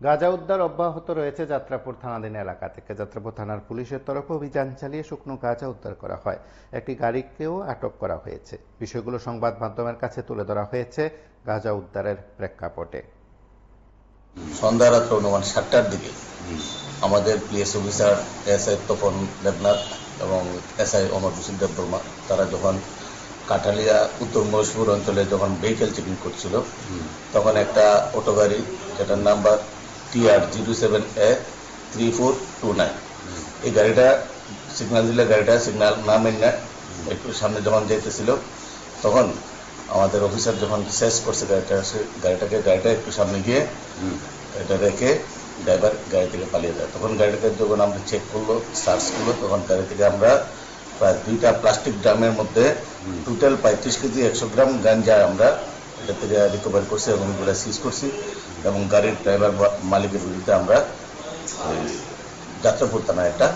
গাঁজা উদ্ধার অব্যাহত রয়েছে যাত্রাপুর থানাধীন এলাকা থেকে। যাত্রাপুর থানার পুলিশের তরফে অভিযান চালিয়ে শুকনো গাঁজা উদ্ধার করা হয়। একটি গাড়িকেও আটক করা হয়েছে। বিষয়গুলো সংবাদ মাধ্যমের কাছে তুলে ধরা হয়েছে গাঁজা উদ্ধারের প্রেক্ষাপটে। সন্ধ্যা রাত্র অনুমান 7টার দিকে আমাদের PS officer SI Tapan Debnath এবং এসআই অমর হোসেন দেববর্মা তারা যখন কাঠালিয়া উত্তর মহেশপুর অঞ্চলে যখন ভেহিকেল চেকিং করছিল, তখন একটা অটো গাড়ি যেটার নাম্বার TR07A3429, এই গাড়িটা সিগন্যাল দিলে গাড়িটা সিগন্যাল না মেনে একটু সামনে যখন যেতেছিল, তখন আমাদের অফিসার যখন শেষ করছে গাড়িটা একটু সামনে গিয়ে এটা রেখে ড্রাইভার গাড়ি থেকে পালিয়ে যায়। তখন গাড়িটাকে যখন আমরা চেক করলো, সার্চ করলো, তখন গাড়ি থেকে আমরা প্রায় 2টা প্লাস্টিক ড্রামের মধ্যে টোটাল 35 কেজি 100 গ্রাম গাঞ্জা আমরা এটা থেকে রিকভার করছি এবং এগুলো সিজ করছি এবং গাড়ির ড্রাইভার মালিকের বিরুদ্ধে আমরা যাত্রাপুর থানায় একটা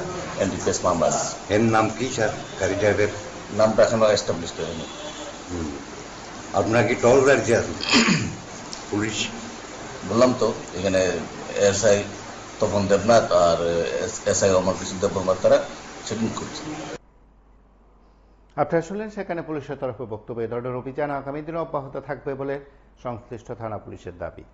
এনডিপিএস মামলা আছে। এর নাম কি স্যার? গাড়ি ড্রাইভার নামটা এখনো এস্টাবলিশ হয়নি। আপনার কি টল রাখছে আসুন পুলিশ? বললাম তো, এখানে এসআই তপন দেবনাথ আর এসআই অমর হোসেন দেববর্মা তারা চেকিং করছে। আপনারা শুনলেন সেখানে পুলিশের তরফে বক্তব্য। এই ধরনের অভিযান আগামী দিনে অব্যাহত থাকবে বলে সংশ্লিষ্ট থানা পুলিশের দাবি।